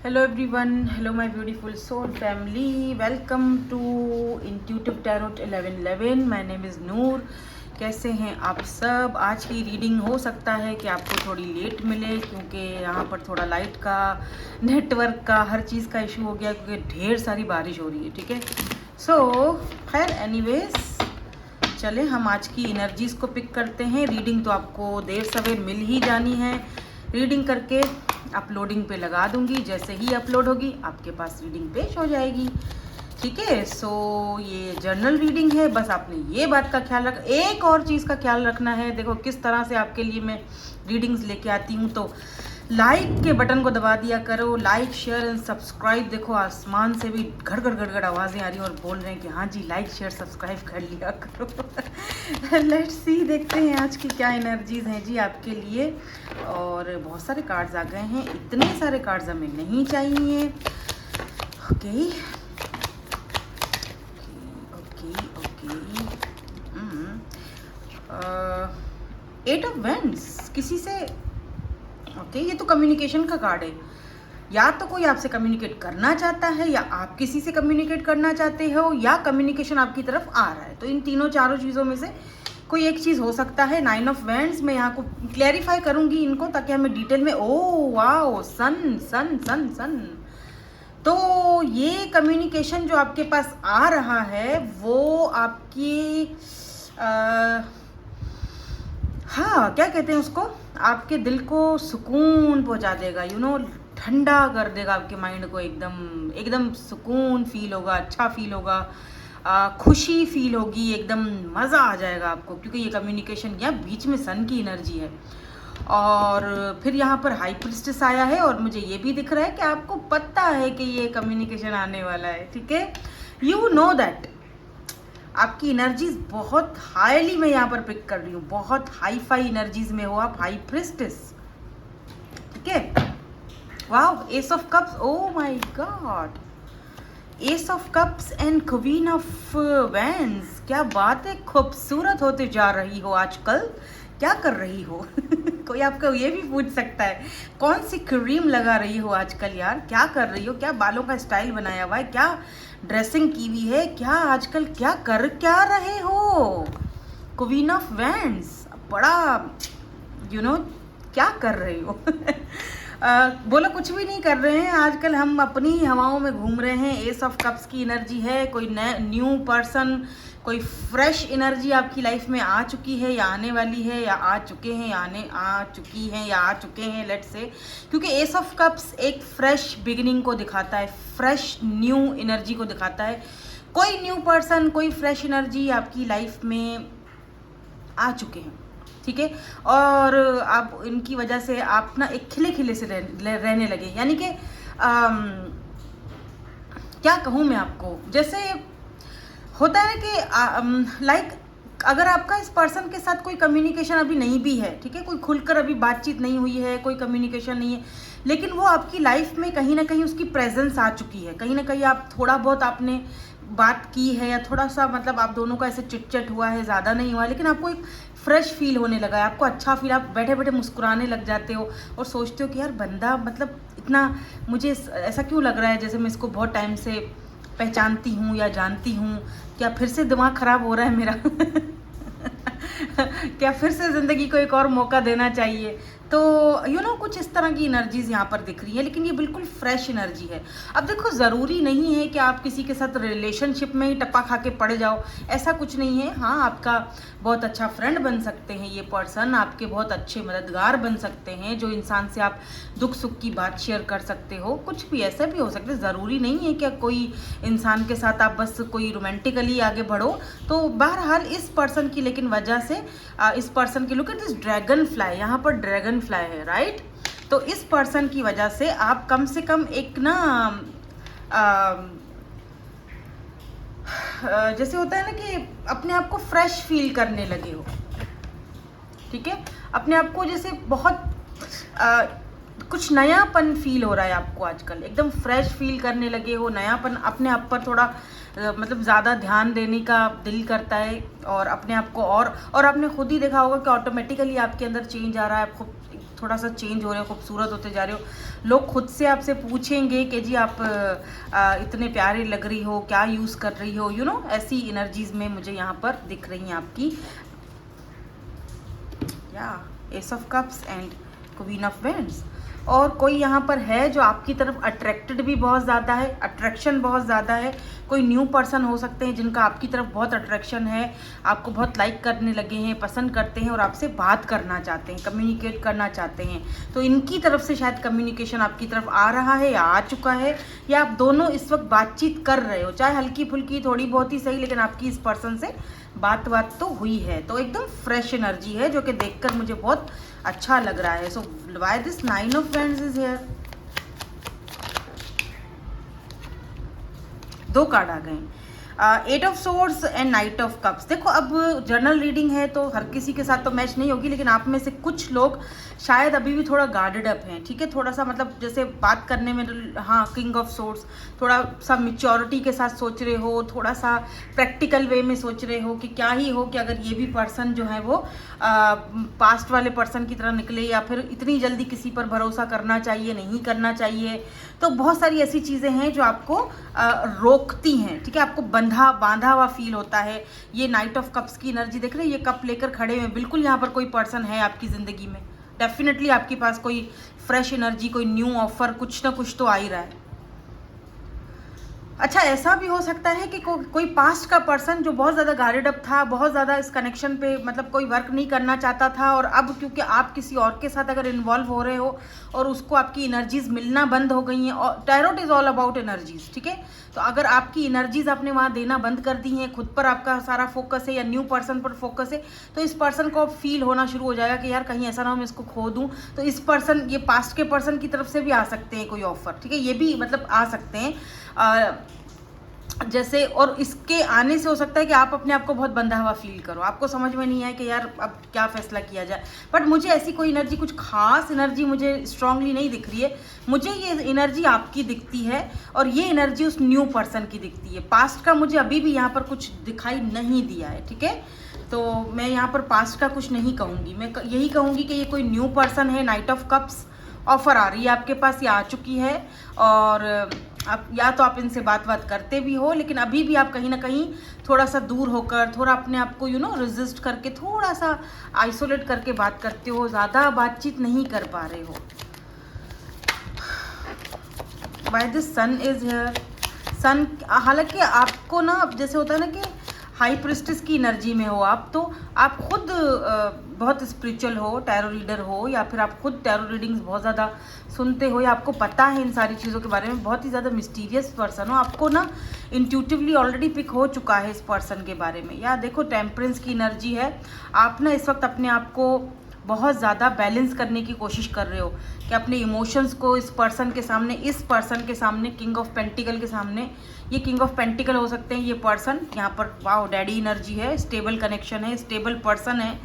Hello everyone, hello my beautiful soul family, welcome to Intuitive Tarot 1111. My name is नूर. कैसे हैं आप सब? आज की रीडिंग हो सकता है कि आपको थोड़ी लेट मिले क्योंकि यहाँ पर थोड़ा लाइट का, नेटवर्क का, हर चीज़ का इशू हो गया क्योंकि ढेर सारी बारिश हो रही है. ठीक है, सो खैर एनीवेज चले हम आज की एनर्जीज़ को पिक करते हैं. रीडिंग तो आपको देर सवेर मिल ही जानी है. रीडिंग करके अपलोडिंग पे लगा दूंगी. जैसे ही अपलोड होगी आपके पास रीडिंग पेश हो जाएगी. ठीक है, सो ये जर्नल रीडिंग है. बस आपने ये बात का ख्याल रख, एक और चीज़ का ख्याल रखना है. देखो किस तरह से आपके लिए मैं रीडिंग्स लेके आती हूँ. तो लाइक के बटन को दबा दिया करो. Like share and subscribe. देखो आसमान से भी गड़गड़ गड़गड़ आवाज़ें आ रही हैं और बोल रहे हैं कि हाँ जी लाइक शेयर सब्सक्राइब कर लिया करो. लेट्स सी, देखते हैं आज की क्या एनर्जीज हैं जी आपके लिए. और बहुत सारे कार्ड्स आ गए हैं. इतने सारे कार्ड्स हमें नहीं चाहिए. Okay okay okay. 8 of vends किसी से. ओके, ये तो कम्युनिकेशन का कार्ड है. या तो कोई आपसे कम्युनिकेट करना चाहता है या आप किसी से कम्युनिकेट करना चाहते हो या कम्युनिकेशन आपकी तरफ आ रहा है. तो इन तीनों चारों चीज़ों में से कोई एक चीज़ हो सकता है. 9 ऑफ वेंड्स मैं यहाँ को क्लैरिफाई करूँगी इनको ताकि हमें डिटेल में. ओ वाओ, सन सन सन सन. तो ये कम्युनिकेशन जो आपके पास आ रहा है वो आपकी हाँ क्या कहते हैं उसको, आपके दिल को सुकून पहुंचा देगा. ठंडा कर देगा आपके माइंड को. एकदम एकदम सुकून फील होगा, अच्छा फील होगा, खुशी फील होगी, एकदम मज़ा आ जाएगा आपको क्योंकि ये कम्युनिकेशन या बीच में सन की एनर्जी है. और फिर यहाँ पर हाई प्रिस्टेस आया है और मुझे ये भी दिख रहा है कि आपको पता है कि ये कम्युनिकेशन आने वाला है. ठीक है, यू नो दैट आपकी एनर्जीज बहुत हाईली मैं यहाँ पर पिक कर रही हूँ. बहुत हाई फाई एनर्जीज में हो आप. High priestess. ठीक है, wow. S of cups. Oh my God. S of cups and queen of wands. क्या बात है, खूबसूरत होते जा रही हो आजकल. क्या कर रही हो? कोई आपको ये भी पूछ सकता है कौन सी क्रीम लगा रही हो आजकल यार. क्या कर रही हो, क्या बालों का स्टाइल बनाया हुआ है, क्या ड्रेसिंग की हुई है, क्या आजकल क्या कर क्या रहे हो. Queen of wands. बड़ा क्या कर रही हो. बोलो कुछ भी नहीं कर रहे हैं. आजकल हम अपनी ही हवाओं में घूम रहे हैं. एस ऑफ कप्स की एनर्जी है. कोई न्यू पर्सन, कोई फ्रेश एनर्जी आपकी लाइफ में आ चुकी है या आने वाली है या आ चुके हैं या आ चुकी हैं या आ चुके हैं. लेट्स से, क्योंकि एस ऑफ कप्स एक फ्रेश बिगिनिंग को दिखाता है, फ्रेश न्यू एनर्जी को दिखाता है. कोई न्यू पर्सन, कोई फ्रेश एनर्जी आपकी लाइफ में आ चुके हैं. ठीक है, और आप इनकी वजह से आप ना एक खिले खिले से रहने लगे. यानी कि क्या कहूँ मैं आपको, जैसे होता है कि लाइक अगर आपका इस पर्सन के साथ कोई कम्युनिकेशन अभी नहीं भी है, ठीक है, कोई खुलकर अभी बातचीत नहीं हुई है, कोई कम्युनिकेशन नहीं है, लेकिन वो आपकी लाइफ में कहीं ना कहीं उसकी प्रेजेंस आ चुकी है. कहीं ना कहीं आप थोड़ा बहुत आपने बात की है या थोड़ा सा मतलब आप दोनों का ऐसे चिट हुआ है, ज़्यादा नहीं हुआ, लेकिन आपको एक फ्रेश फील होने लगा है, आपको अच्छा फील, आप बैठे बैठे मुस्कुराने लग जाते हो और सोचते हो कि यार बंदा मतलब इतना, मुझे ऐसा क्यों लग रहा है जैसे मैं इसको बहुत टाइम से पहचानती हूँ या जानती हूँ. क्या फिर से दिमाग ख़राब हो रहा है मेरा. क्या फिर से ज़िंदगी को एक और मौका देना चाहिए. तो कुछ इस तरह की एनर्जीज यहाँ पर दिख रही है, लेकिन ये बिल्कुल फ्रेश एनर्जी है. अब देखो ज़रूरी नहीं है कि आप किसी के साथ रिलेशनशिप में ही टप्पा खा के पड़ जाओ, ऐसा कुछ नहीं है. हाँ, आपका बहुत अच्छा फ्रेंड बन सकते हैं ये पर्सन, आपके बहुत अच्छे मददगार बन सकते हैं, जो इंसान से आप दुख सुख की बात शेयर कर सकते हो. कुछ भी ऐसा भी हो सकता है. ज़रूरी नहीं है कि कोई इंसान के साथ आप बस कोई रोमांटिकली आगे बढ़ो. तो बहरहाल इस पर्सन की लेकिन वजह से इस पर्सन की, look at this dragon fly. यहाँ पर ड्रैगन फ्लाई है, राइट. तो इस पर्सन की वजह से आप कम से कम एक ना जैसे होता है ना कि अपने आप को फ्रेश फील करने लगे हो. ठीक है, अपने आप को जैसे बहुत कुछ नयापन फील हो रहा है आपको आजकल. एकदम फ्रेश फील करने लगे हो, नयापन. अपने आप पर थोड़ा मतलब ज़्यादा ध्यान देने का दिल करता है और अपने आप को और आपने खुद ही देखा होगा कि ऑटोमेटिकली आपके अंदर चेंज आ रहा है. आपको थोड़ा सा चेंज हो रहे हो, खूबसूरत होते जा रहे हो। लोग खुद से आपसे पूछेंगे कि जी आप इतने प्यारे लग रही हो, क्या यूज़ कर रही हो, ऐसी एनर्जीज में मुझे यहाँ पर दिख रही हैं आपकी। या S of cups and queen of vends. और कोई यहाँ पर है जो आपकी तरफ अट्रैक्टेड भी बहुत ज़्यादा है, अट्रैक्शन बहुत ज़्यादा है। कोई न्यू पर्सन हो सकते हैं जिनका आपकी तरफ बहुत अट्रैक्शन है, आपको बहुत लाइक करने लगे हैं, पसंद करते हैं और आपसे बात करना चाहते हैं, कम्युनिकेट करना चाहते हैं। तो इनकी तरफ से शायद कम्युनिकेशन आपकी तरफ आ रहा है या आ चुका है, या आप दोनों इस वक्त बातचीत कर रहे हो, चाहे हल्की फुल्की थोड़ी बहुत ही सही, लेकिन आपकी इस पर्सन से बात तो हुई है। तो एकदम फ्रेश एनर्जी है जो कि देखकर मुझे बहुत अच्छा लग रहा है। So why this 9 of wands is here. 2 card आ गए, 8 of swords and knight of cups. देखो अब जर्नल रीडिंग है तो हर किसी के साथ तो मैच नहीं होगी, लेकिन आप में से कुछ लोग शायद अभी भी थोड़ा गार्डेड अप हैं, ठीक है, थोड़ा सा मतलब जैसे बात करने में, हाँ, किंग ऑफ सोर्ड्स, थोड़ा सा मिच्योरिटी के साथ सोच रहे हो, थोड़ा सा प्रैक्टिकल वे में सोच रहे हो कि क्या ही हो कि अगर ये भी पर्सन जो है वो पास्ट वाले पर्सन की तरह निकले, या फिर इतनी जल्दी किसी पर भरोसा करना चाहिए, नहीं करना चाहिए। तो बहुत सारी ऐसी चीज़ें हैं जो आपको रोकती हैं, ठीक है, आपको बांधा हुआ फील होता है। ये नाइट ऑफ कप्स की एनर्जी देख रहे हैं, ये कप लेकर खड़े हैं, बिल्कुल यहाँ पर कोई पर्सन है आपकी ज़िंदगी में, डेफिनेटली आपके पास कोई फ्रेश एनर्जी, कोई न्यू ऑफर, कुछ ना कुछ तो आ ही रहा है। अच्छा, ऐसा भी हो सकता है कि कोई पास्ट का पर्सन जो बहुत ज़्यादा गार्डेड अप था, बहुत ज़्यादा इस कनेक्शन पे मतलब कोई वर्क नहीं करना चाहता था, और अब क्योंकि आप किसी और के साथ अगर इन्वॉल्व हो रहे हो और उसको आपकी एनर्जीज मिलना बंद हो गई हैं, और tarot is all about energies, ठीक है, तो अगर आपकी एनर्जीज आपने वहाँ देना बंद कर दी हैं, खुद पर आपका सारा फोकस है या न्यू पर्सन पर फोकस है, तो इस पर्सन को फील होना शुरू हो जाएगा कि यार कहीं ऐसा ना हो मैं इसको खो दूँ। तो इस पर्सन, ये पास्ट के पर्सन की तरफ से भी आ सकते हैं कोई ऑफर, ठीक है, ये भी मतलब आ सकते हैं जैसे। और इसके आने से हो सकता है कि आप अपने आप को बहुत बंधा हुआ फील करो, आपको समझ में नहीं आए कि यार अब क्या फैसला किया जाए। बट मुझे ऐसी कोई एनर्जी, कुछ खास एनर्जी मुझे स्ट्रांगली नहीं दिख रही है, मुझे ये एनर्जी आपकी दिखती है और ये एनर्जी उस न्यू पर्सन की दिखती है। पास्ट का मुझे अभी भी यहाँ पर कुछ दिखाई नहीं दिया है, ठीक है, तो मैं यहाँ पर पास्ट का कुछ नहीं कहूँगी, मैं यही कहूँगी कि ये कोई न्यू पर्सन है। नाइट ऑफ कप्स ऑफर आ रही है आपके पास, ये आ चुकी है, और आप या तो आप इनसे बात करते भी हो, लेकिन अभी भी आप कहीं ना कहीं थोड़ा सा दूर होकर, थोड़ा अपने आप को रेजिस्ट करके, थोड़ा सा आइसोलेट करके बात करते हो, ज़्यादा बातचीत नहीं कर पा रहे हो। By the sun is here. Sun, हालांकि आपको ना जैसे होता है ना कि हाई प्रिस्टेस की एनर्जी में हो आप, तो आप खुद बहुत स्पिरिचुअल हो, टैरो रीडर हो, या फिर आप खुद टैरो रीडिंग्स बहुत ज़्यादा सुनते हो, या आपको पता है इन सारी चीज़ों के बारे में, बहुत ही ज़्यादा मिस्टीरियस पर्सन हो, आपको ना इंट्यूटिवली ऑलरेडी पिक हो चुका है इस पर्सन के बारे में। या देखो टेम्परेंस की एनर्जी है, आप ना इस वक्त अपने आप को बहुत ज़्यादा बैलेंस करने की कोशिश कर रहे हो कि अपने इमोशंस को इस पर्सन के सामने, इस पर्सन के सामने, किंग ऑफ पेंटिकल के सामने, ये किंग ऑफ पेंटिकल हो सकते हैं ये पर्सन, यहाँ पर वाओ डैडी एनर्जी है, स्टेबल कनेक्शन है, स्टेबल पर्सन है,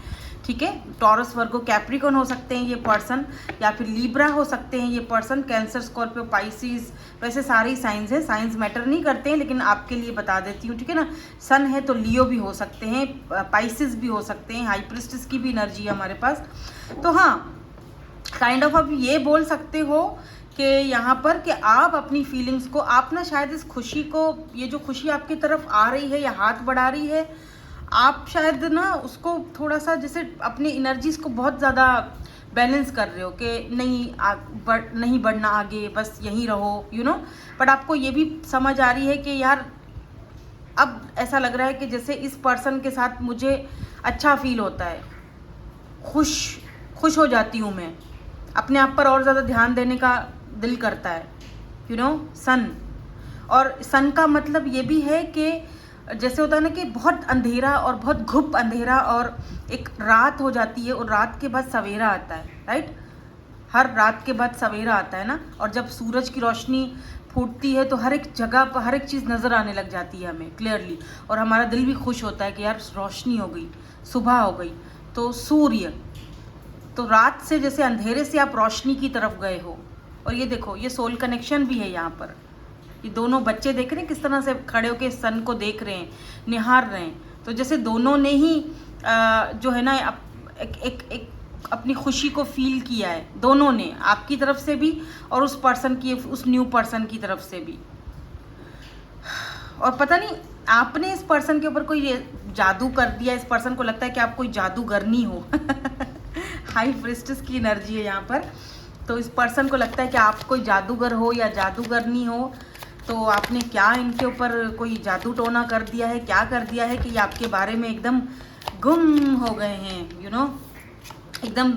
ठीक है, टॉरस, वर्गो, कैप्रिकॉन हो सकते हैं ये पर्सन, या फिर लीब्रा हो सकते हैं ये पर्सन, कैंसर, स्कॉर्पियो, पाइसिस, वैसे सारे ही साइंस हैं, साइंस मैटर नहीं करते हैं, लेकिन आपके लिए बता देती हूँ, ठीक है ना। सन है तो लियो भी हो सकते हैं, पाइसिस भी हो सकते हैं, हाई प्रिस्टेस की भी एनर्जी है हमारे पास। तो हाँ, काइंड ऑफ आप ये बोल सकते हो कि यहाँ पर कि आप अपनी फीलिंग्स को, आप ना शायद इस खुशी को, ये जो खुशी आपकी तरफ आ रही है या हाथ बढ़ा रही है, आप शायद ना उसको थोड़ा सा जैसे अपनी एनर्जीज को बहुत ज़्यादा बैलेंस कर रहे हो कि नहीं बढ़ना आगे, बस यहीं रहो, बट आपको ये भी समझ आ रही है कि यार अब ऐसा लग रहा है कि जैसे इस पर्सन के साथ मुझे अच्छा फील होता है, खुश हो जाती हूँ मैं, अपने आप पर और ज़्यादा ध्यान देने का दिल करता है, सन। और सन का मतलब ये भी है कि जैसे होता है ना कि बहुत अंधेरा और बहुत घुप अंधेरा और एक रात हो जाती है, और रात के बाद सवेरा आता है, राइट, हर रात के बाद सवेरा आता है ना, और जब सूरज की रोशनी फूटती है तो हर एक जगह पर हर एक चीज़ नज़र आने लग जाती है हमें क्लियरली, और हमारा दिल भी खुश होता है कि यार रोशनी हो गई, सुबह हो गई। तो सूर्य, तो रात से जैसे अंधेरे से आप रोशनी की तरफ गए हो, और ये देखो ये सोल कनेक्शन भी है यहाँ पर। ये दोनों बच्चे देख रहे हैं किस तरह से खड़े होकर सन को देख रहे हैं, निहार रहे हैं, तो जैसे दोनों ने ही जो है ना एक अपनी खुशी को फील किया है, दोनों ने, आपकी तरफ से भी और उस पर्सन की, उस न्यू पर्सन की तरफ से भी। और पता नहीं आपने इस पर्सन के ऊपर कोई जादू कर दिया, इस पर्सन को लगता है कि आप कोई जादूगरनी हो। हाई प्रिस्टेस की एनर्जी है यहाँ पर। तो इस पर्सन को लगता है कि आप कोई जादूगर हो या जादूगरनी हो। तो आपने क्या इनके ऊपर कोई जादू टोना कर दिया है, क्या कर दिया है कि ये आपके बारे में एकदम गुम हो गए हैं, एकदम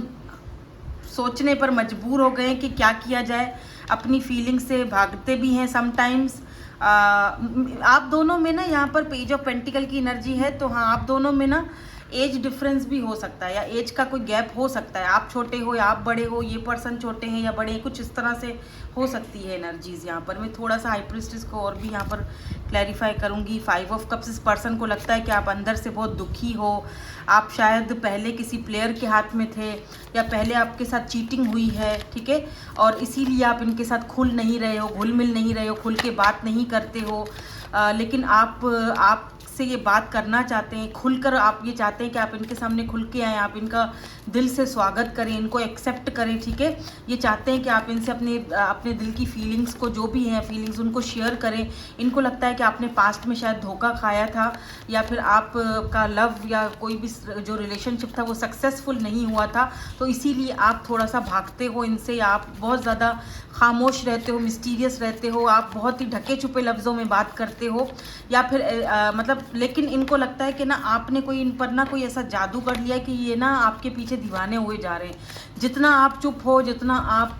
सोचने पर मजबूर हो गए हैं कि क्या किया जाए। अपनी फीलिंग से भागते भी हैं समटाइम्स। आप दोनों में ना यहाँ पर पेज ऑफ पेंटिकल की एनर्जी है, तो हाँ, आप दोनों में ना एज डिफरेंस भी हो सकता है या एज का कोई गैप हो सकता है। आप छोटे हो या आप बड़े हो, ये पर्सन छोटे हैं या बड़े हैं, कुछ इस तरह से हो सकती है एनर्जीज यहाँ पर। मैं थोड़ा सा हाई प्रिस्टेस को और भी यहाँ पर क्लैरिफाई करूँगी। 5 ऑफ कप्स, इस पर्सन को लगता है कि आप अंदर से बहुत दुखी हो। आप शायद पहले किसी प्लेयर के हाथ में थे या पहले आपके साथ चीटिंग हुई है, ठीक है, और इसीलिए आप इनके साथ खुल नहीं रहे हो, घुल मिल नहीं रहे हो, खुल के बात नहीं करते हो। लेकिन आप से ये बात करना चाहते हैं, खुलकर आप ये चाहते हैं कि आप इनके सामने खुल के आएँ, आप इनका दिल से स्वागत करें, इनको एक्सेप्ट करें, ठीक है। ये चाहते हैं कि आप इनसे अपने दिल की फीलिंग्स को, जो भी हैं फीलिंग्स, उनको शेयर करें। इनको लगता है कि आपने पास्ट में शायद धोखा खाया था या फिर आपका लव या कोई भी जो रिलेशनशिप था वो सक्सेसफुल नहीं हुआ था, तो इसीलिए आप थोड़ा सा भागते हो इनसे, या आप बहुत ज़्यादा खामोश रहते हो, मिस्टीरियस रहते हो, आप बहुत ही ढके छुपे लफ्ज़ों में बात करते हो, या फिर मतलब, लेकिन इनको लगता है कि ना आपने कोई इन पर ना कोई ऐसा जादू कर लिया कि ये ना आपके पीछे दीवाने हुए जा रहे हैं। जितना आप चुप हो, जितना आप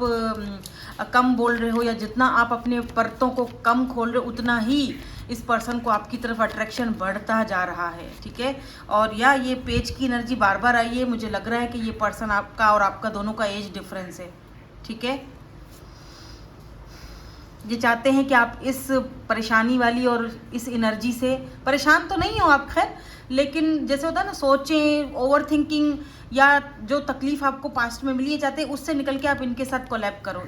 कम बोल रहे हो या जितना आप अपने परतों को कम खोल रहे हो, उतना ही इस पर्सन को आपकी तरफ अट्रैक्शन बढ़ता जा रहा है, ठीक है। और या ये पेज की एनर्जी बार बार आई है, मुझे लग रहा है कि ये पर्सन आपका और आपका दोनों का एज डिफरेंस है, ठीक है। ये चाहते हैं कि आप इस परेशानी वाली और इस एनर्जी से, परेशान तो नहीं हो आप खैर, लेकिन जैसे होता है ना, सोचें, ओवर थिंकिंग या जो तकलीफ आपको पास्ट में मिली है, चाहते हैं उससे निकल के आप इनके साथ कोलैब करो,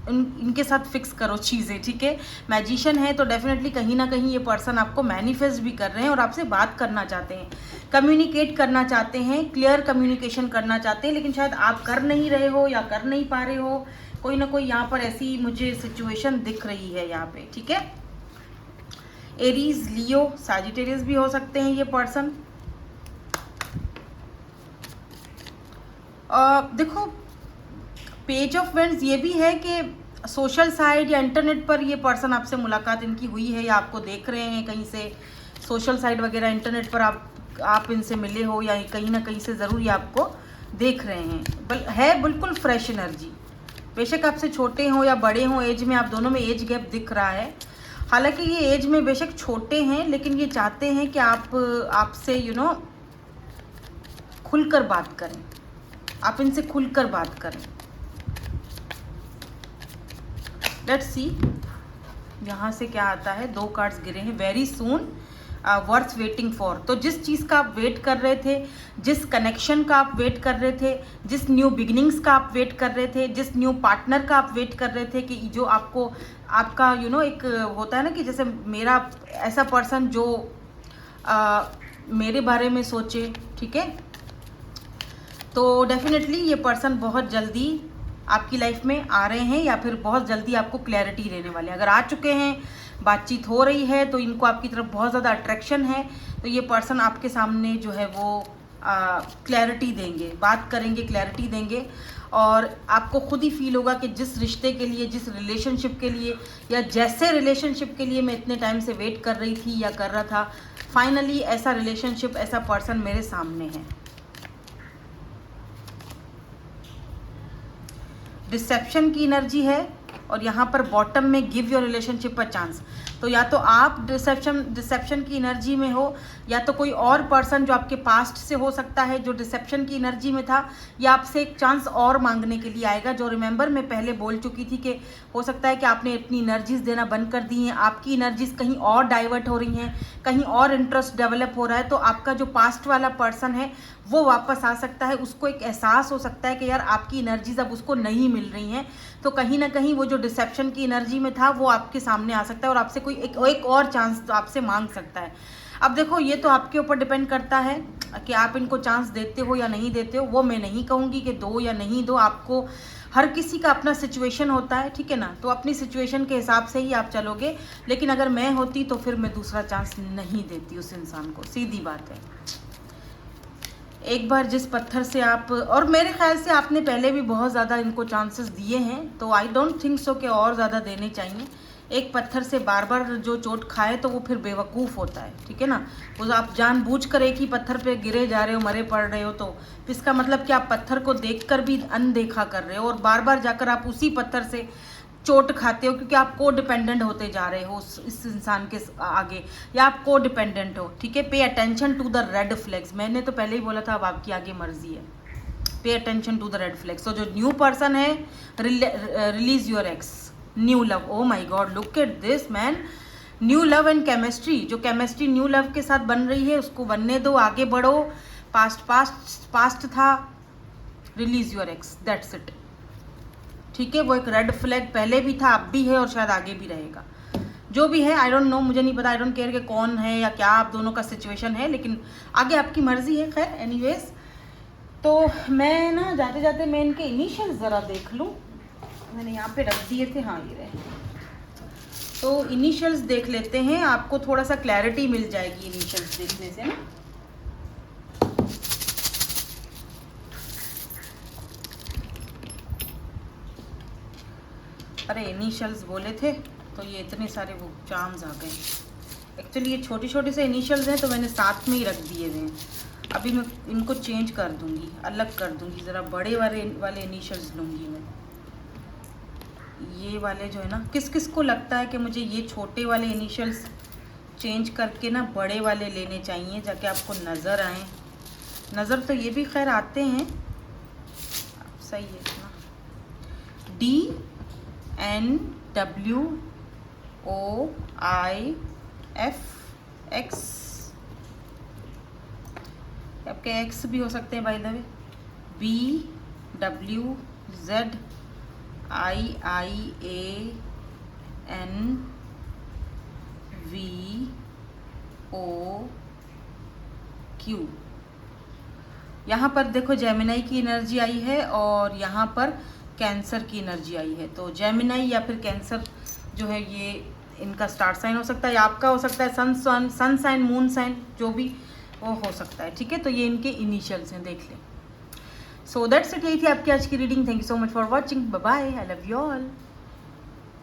इनके साथ फिक्स करो चीज़ें, ठीक है। मैजिशियन है तो डेफिनेटली कहीं ना कहीं ये पर्सन आपको मैनिफेस्ट भी कर रहे हैं और आपसे बात करना चाहते हैं, कम्युनिकेट करना चाहते हैं, क्लियर कम्युनिकेशन करना चाहते हैं, लेकिन शायद आप कर नहीं रहे हो या कर नहीं पा रहे हो। कोई ना कोई यहाँ पर ऐसी मुझे सिचुएशन दिख रही है यहाँ पे, ठीक है। एरीज, लियो, सैजिटेरियस भी हो सकते हैं ये पर्सन। देखो, पेज ऑफ वेंड्स ये भी है कि सोशल साइड या इंटरनेट पर ये पर्सन आपसे मुलाकात इनकी हुई है या आपको देख रहे हैं कहीं से, सोशल साइट वगैरह इंटरनेट पर आप इनसे मिले हो या कहीं ना कहीं से ज़रूर ये आपको देख रहे हैं। है बिल्कुल फ्रेश एनर्जी, बेशक आपसे छोटे हों या बड़े हों, एज में आप दोनों में एज गैप दिख रहा है। हालांकि ये एज में बेशक छोटे हैं, लेकिन ये चाहते हैं कि आपसे खुलकर बात करें, आप इनसे खुलकर बात करें। लेट्स सी यहाँ से क्या आता है। 2 कार्ड्स गिरे हैं। Very soon, worth waiting for. तो जिस चीज़ का आप वेट कर रहे थे, जिस कनेक्शन का आप वेट कर रहे थे, जिस न्यू बिगिनिंग्स का आप वेट कर रहे थे, जिस न्यू पार्टनर का आप वेट कर रहे थे, कि जो आपको आपका एक होता है ना कि जैसे मेरा ऐसा पर्सन जो मेरे बारे में सोचे, ठीक है। तो डेफिनेटली ये पर्सन बहुत जल्दी आपकी लाइफ में आ रहे हैं या फिर बहुत जल्दी आपको क्लैरिटी देने वाले हैं। अगर आ चुके हैं, बातचीत हो रही है, तो इनको आपकी तरफ बहुत ज़्यादा अट्रैक्शन है, तो ये पर्सन आपके सामने जो है वो क्लैरिटी देंगे, बात करेंगे, क्लैरिटी देंगे, और आपको खुद ही फील होगा कि जिस रिश्ते के लिए, जिस रिलेशनशिप के लिए या जैसे रिलेशनशिप के लिए मैं इतने टाइम से वेट कर रही थी या कर रहा था, फाइनली ऐसा रिलेशनशिप, ऐसा पर्सन मेरे सामने है। डिसेप्शन की एनर्जी है और यहाँ पर बॉटम में give your relationship a chance. तो या तो आप डिसेप्शन की एनर्जी में हो, या तो कोई और पर्सन जो आपके पास्ट से हो सकता है जो डिसेप्शन की एनर्जी में था, या आपसे एक चांस और मांगने के लिए आएगा। जो रिमेंबर मैं पहले बोल चुकी थी कि हो सकता है कि आपने अपनी एनर्जीज देना बंद कर दी हैं, आपकी एनर्जीज कहीं और डाइवर्ट हो रही हैं, कहीं और इंटरेस्ट डेवलप हो रहा है, तो आपका जो पास्ट वाला पर्सन है वो वापस आ सकता है। उसको एक एहसास हो सकता है कि यार आपकी एनर्जीज अब उसको नहीं मिल रही हैं, तो कहीं ना कहीं वो जो डिसेप्शन की एनर्जी में था वो आपके सामने आ सकता है और आपसे कोई एक और चांस आपसे मांग सकता है। अब देखो ये तो आपके ऊपर डिपेंड करता है कि आप इनको चांस देते हो या नहीं देते हो। वो मैं नहीं कहूँगी कि दो या नहीं दो, आपको हर किसी का अपना सिचुएशन होता है, ठीक है ना। तो अपनी सिचुएशन के हिसाब से ही आप चलोगे। लेकिन अगर मैं होती तो फिर मैं दूसरा चांस नहीं देती उस इंसान को, सीधी बात है। एक बार जिस पत्थर से आप, और मेरे ख्याल से आपने पहले भी बहुत ज़्यादा इनको चांसेस दिए हैं, तो आई डोंट थिंक सो कि और ज़्यादा देने चाहिए। एक पत्थर से बार बार जो चोट खाए तो वो फिर बेवकूफ़ होता है, ठीक है ना। वो आप जानबूझकर एक ही पत्थर पे गिरे जा रहे हो, मरे पड़ रहे हो, तो इसका मतलब कि आप पत्थर को देखकर भी अनदेखा कर रहे हो और बार बार जाकर आप उसी पत्थर से चोट खाते हो, क्योंकि आप को डिपेंडेंट होते जा रहे हो इस इंसान के आगे, या आप को डिपेंडेंट हो, ठीक है। Pay attention to the red flags, मैंने तो पहले ही बोला था, अब आपकी आगे मर्जी है। Pay attention to the red flags. तो जो न्यू पर्सन है, release your ex, new love. Oh my God, look at this man, new love and chemistry. जो केमिस्ट्री न्यू लव के साथ बन रही है उसको बनने दो, आगे बढ़ो। पास्ट था, release your x, that's it, ठीक है। वो एक रेड फ्लैग पहले भी था, अब भी है और शायद आगे भी रहेगा। जो भी है, आई डोंट नो, मुझे नहीं पता, आई डोंट केयर कि कौन है या क्या आप दोनों का सिचुएशन है, लेकिन आगे आपकी मर्जी है। खैर एनीवेज, तो मैं ना जाते जाते मैं इनके इनिशियल्स ज़रा देख लूँ। मैंने यहाँ पे रख दिए थे, हाँ ये रहे। तो इनिशियल्स देख लेते हैं, आपको थोड़ा सा क्लैरिटी मिल जाएगी इनिशियल्स देखने से ना। अरे इनिशियल्स बोले थे तो ये इतने सारे वो चार्म्स आ गए। एक्चुअली ये छोटे छोटे से इनिशियल्स हैं तो मैंने साथ में ही रख दिए हुए हैं। अभी मैं इनको चेंज कर दूंगी, अलग कर दूंगी, ज़रा बड़े वाले इनिशियल्स लूँगी मैं। ये वाले जो है ना, किस किस को लगता है कि मुझे ये छोटे वाले इनिशियल्स चेंज करके ना बड़े वाले लेने चाहिए, जाके आपको नज़र आए। नज़र तो ये भी खैर आते हैं, सही है इतना। DNWOIF X, आपके एक्स भी हो सकते हैं बाय द वे। BWZIIANVOQ। यहाँ पर देखो जेमिनाई की एनर्जी आई है और यहाँ पर कैंसर की एनर्जी आई है। तो जेमिनाई या फिर कैंसर जो है ये इनका स्टार साइन हो सकता है, या आपका हो सकता है सन साइन, मून साइन, जो भी वो हो सकता है, ठीक है। तो ये इनके इनिशियल्स हैं, देख लें। सो दैट्स इट, यही थी आपकी आज की reading. Thank you so much for watching, bye bye, I love you all.